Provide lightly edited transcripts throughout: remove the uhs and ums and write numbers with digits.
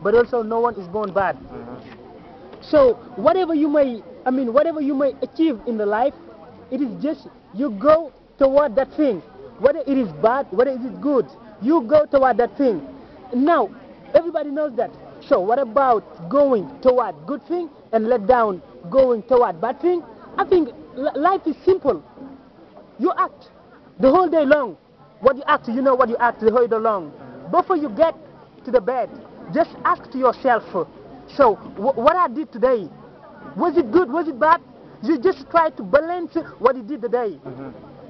but also no one is born bad. So whatever you may, whatever you may achieve in the life, it is just you go toward that thing. Whether it is bad, whether it is good, you go toward that thing. Now, everybody knows that. So what about going toward good thing and let down going toward bad thing? I think life is simple. You act the whole day long. What you act, you know what you act the whole day long. Before you get to the bed, just ask to yourself, so what I did today, was it good, was it bad? You just try to balance what you did today.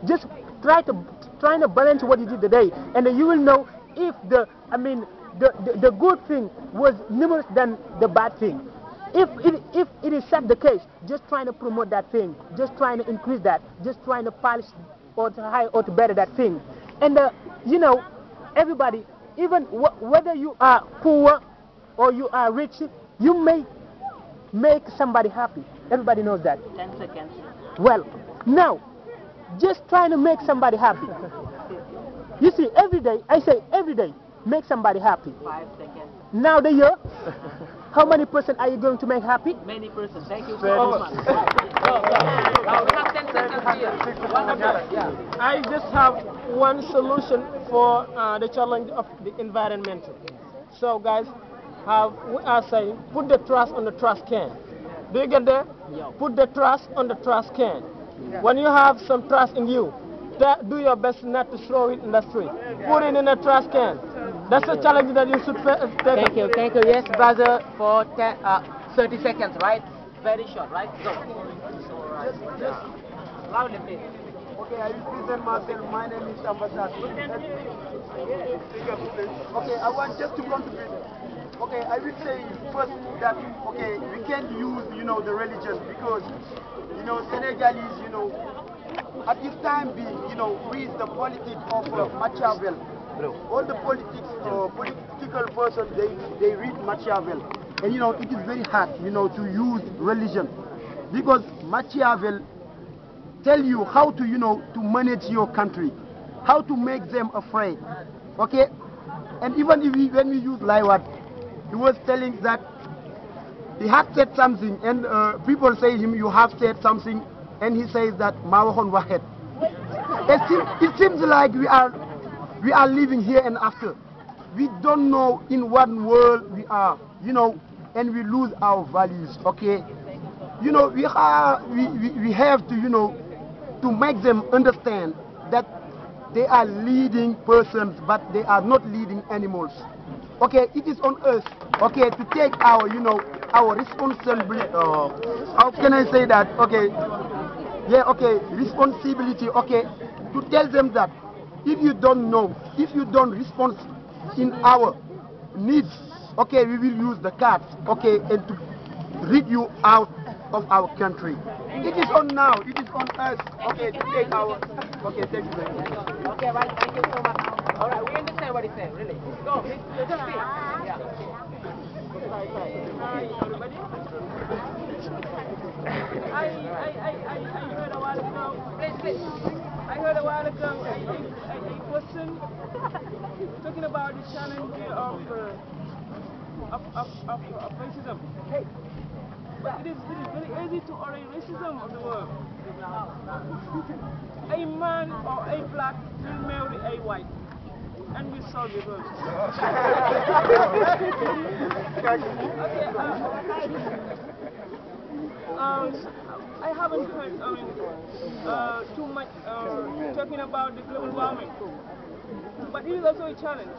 Just try to balance what you did today, and then you will know if the good thing was numerous than the bad thing. If it is such the case, just trying to promote that thing, just trying to increase that, just trying to polish or to high or to better that thing. And you know, everybody, even whether you are poor or you are rich, you may make somebody happy. Everybody knows that. 10 seconds. Well, now, just trying to make somebody happy. You see, every day, I say every day, make somebody happy. 5 seconds. Now the year, how many percent are you going to make happy? Many persons. Thank you so much. We have 10 seconds here. I just have one solution for the challenge of the environment. So guys, we are saying, put the trash on the trash can. Do you get there? Yeah. Put the trash on the trash can. When you have some trash in you, do your best not to throw it in the street. Put it in a trash can. That's a challenge that you should take. Thank you. Yes, brother, for 30 seconds, right? Very short, right? Go. Just loudly, please. Okay, I will present myself. My name is Ambassador. Okay, I want just to contribute. Okay, I will say first that, okay, we can't use, the religion because, Senegalese, at this time being, with the politics of Machiavelli. All the political persons, they read Machiavelli. And, it is very hard, to use religion. Because Machiavelli tell you how to, to manage your country, how to make them afraid. Okay? And even if when we use Laiwat, he was telling that he had said something, and people say him, you have said something, and he says that Mawahon Wahed. It seems like we are living here and after. We don't know in what world we are, and we lose our values. Okay, we have to, to make them understand that they are leading persons, but they are not leading animals. Okay, it is on us, okay, to take our, our responsibility. How can I say that? Okay, yeah, okay, responsibility. Okay, to tell them that if you don't know, if you don't respond in our needs, okay, we will use the cards, okay, and to rid you out of our country. It is on now, it is on us, okay, to take our, okay, thank you very much. Okay, right, thank you so much. All right, we understand what he's saying, really. Go, please, just speak. Yeah. Hi, everybody. I heard a while ago, I heard a while ago a person talking about the challenge of racism. But it is very easy to array racism of the world. A man or a black will marry a white, and we solve the world. I haven't heard too much talking about the global warming, but it is also a challenge.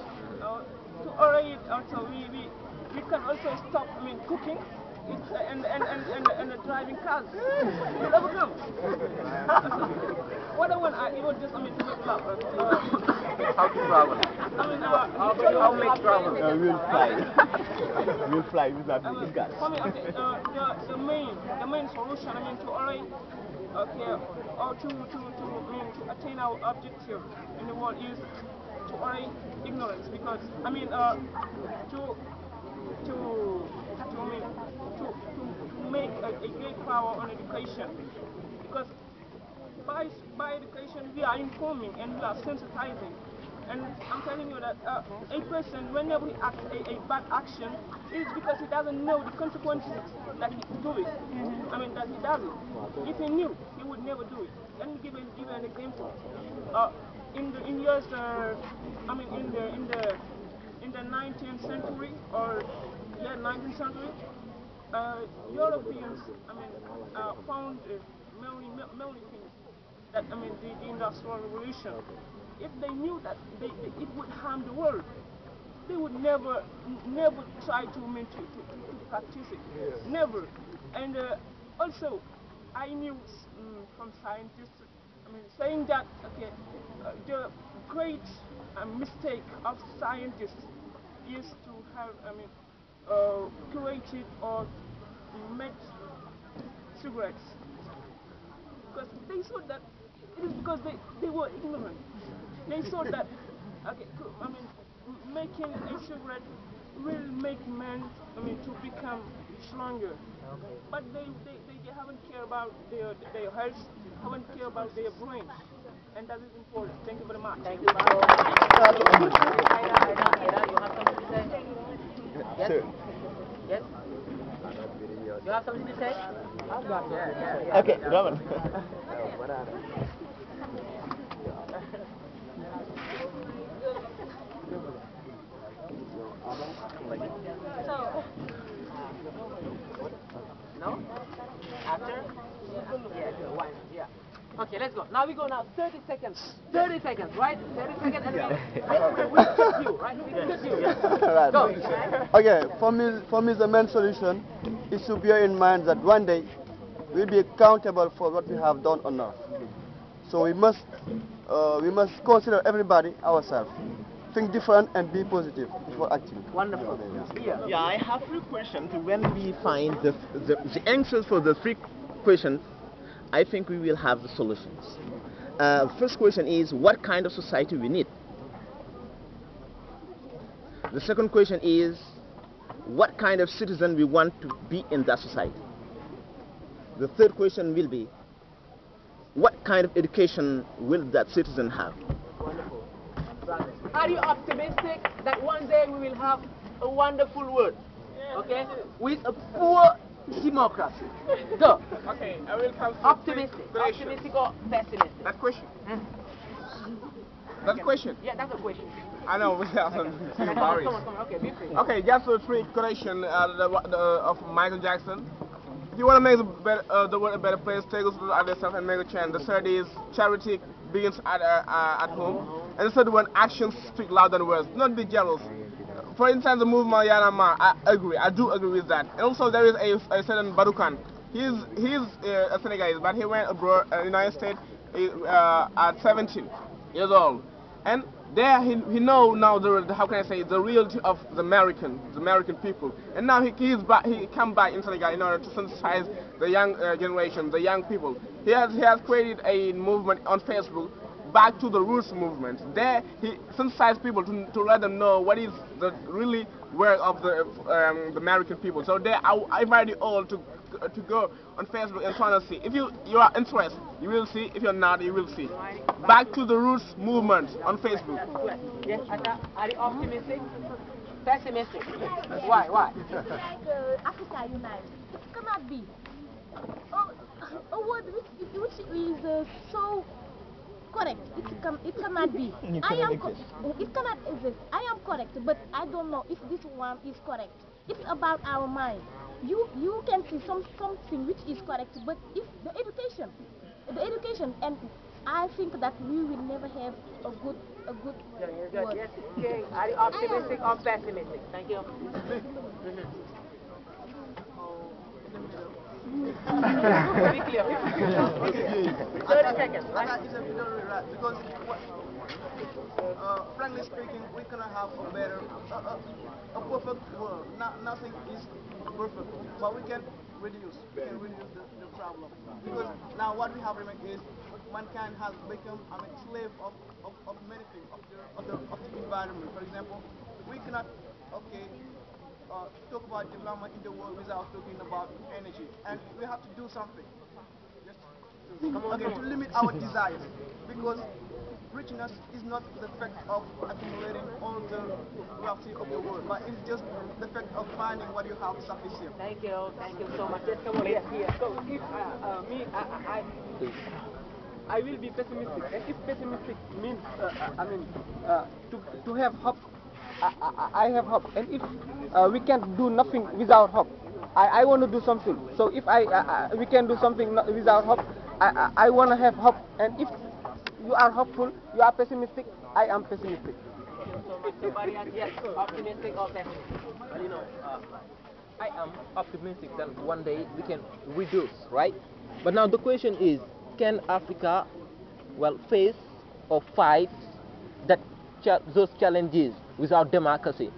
To array it also, we can also stop cooking. And the driving cars will overcome. What I want, just to make love. How to travel? How make travel? We'll fly. We'll fly with that big car. Okay, the main solution, to array, okay, or to attain our objective in the world is to array ignorance, because to make a great power on education, because by education we are informing and we are sensitizing, And I'm telling you that a person, whenever he acts a bad action, it is because he doesn't know the consequences that he do it. I mean, that he does it. If he knew, he would never do it. Let me give you an example. In years, I mean, in the 19th century or 19th century, Europeans, I mean, found many things that, I mean, the Industrial Revolution. If they knew that it would harm the world, they would never try to practice it. Yeah. Never. And also, I knew from scientists, I mean, saying that, okay, the great mistake of scientists is to have, I mean, created or made cigarettes. Because they saw that it is because they were ignorant. They saw that, okay, I mean, making a cigarette will make men, I mean, to become stronger. But they haven't cared about their health, haven't cared about their brain. And that is important. Thank you very much. Thank you so much. Ida, you have something to say? Yes? Sure. Yes? You have something to say? I've got Yeah. Okay, Roman. No? After? Yeah. Okay, let's go. Now we go now. 30 seconds. 30 seconds, right? 30 seconds and we kiss you, right? We kiss you. Right. Go. Okay, for me the main solution is to bear in mind that one day we'll be accountable for what we have done on earth. So we must consider everybody ourselves. Think different and be positive before acting. Wonderful. Yeah, I have 3 questions. When we find the answers for the 3 questions, I think we will have the solutions. First question is, what kind of society we need? The second question is, what kind of citizen we want to be in that society? The third question will be, what kind of education will that citizen have? Wonderful. Are you optimistic that one day we will have a wonderful world, okay, with a poor democracy? Go. Okay, I will come to Optimistic or pessimistic? that question. That question. Yeah, that's a question. I know we have some Come on. Okay, be free. Okay, just a trick question of Michael Jackson. If you want to make the world a better place, take us to yourself and make a change. The third is charity begins at home. And the third one, actions speak louder than words. Not be jealous. For instance, the movement Yanama, I do agree with that. And also there is a certain Barukan. He's a Senegalese, but he went abroad, United States, at 17 years old. And there he know now the reality of the American people. And now he come back in Senegal in order to sensitize the young generation, the young people. He has created a movement on Facebook, Back to the Roots movement. There he sensitizes people to let them know what is the really work of the American people. So there I invite you all to go on Facebook and try to see. If you are interested, you will see. If you're not, you will see. Back to the Roots movement on Facebook. Yes, Atta, are you optimistic? Pessimistic? Why? Like Africa Unite. It cannot be. A word which is so correct. It cannot be. It cannot exist. I am correct, but I don't know if this one is correct. It's about our mind. You can see something which is correct, but if the education, and I think that we will never have a good word. Yes, okay. Are you optimistic or pessimistic? Thank you. Very clear. 30 seconds. That is absolutely right, because frankly speaking, we cannot have a better, a perfect world. Nothing is perfect, but we can reduce the problem. Because now what we have remained is mankind has become slave of many things, of the environment. For example, we cannot talk about development in the world without talking about energy, and we have to do something. To limit our desires, because richness is not the fact of accumulating all the wealthy of the world, but it's just the fact of finding what you have sufficient. Thank you so much. Yes, come on, here. So if me, I will be pessimistic, and if pessimistic means, to have hope, I have hope, and if we can't do nothing without hope, I want to do something. So if we can do something without hope, I want to have hope, and if you are hopeful, you are pessimistic, I am pessimistic. Thank you so much. Somebody else, yes, optimistic or pessimistic? Well, I am optimistic that one day we can reduce, right? But now the question is, can Africa, face or fight those challenges without democracy?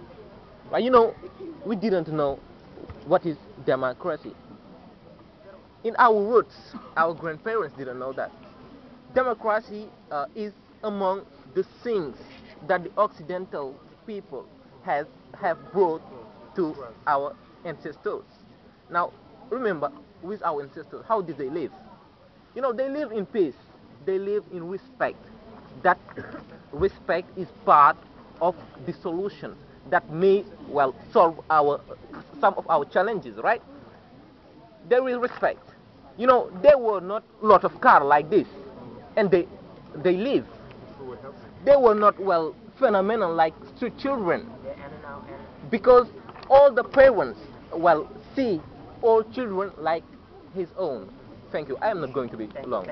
Right? We didn't know what is democracy. In our roots, our grandparents didn't know that. Democracy is among the things that the Occidental people have brought to our ancestors. Now, remember, with our ancestors, how did they live? They live in peace. They live in respect. That respect is part of the solution that may solve some of our challenges, right? There is respect. There were not a lot of cars like this, and they live. They were not phenomenal like street children, because all the parents see all children like his own. Thank you. I am not going to be long.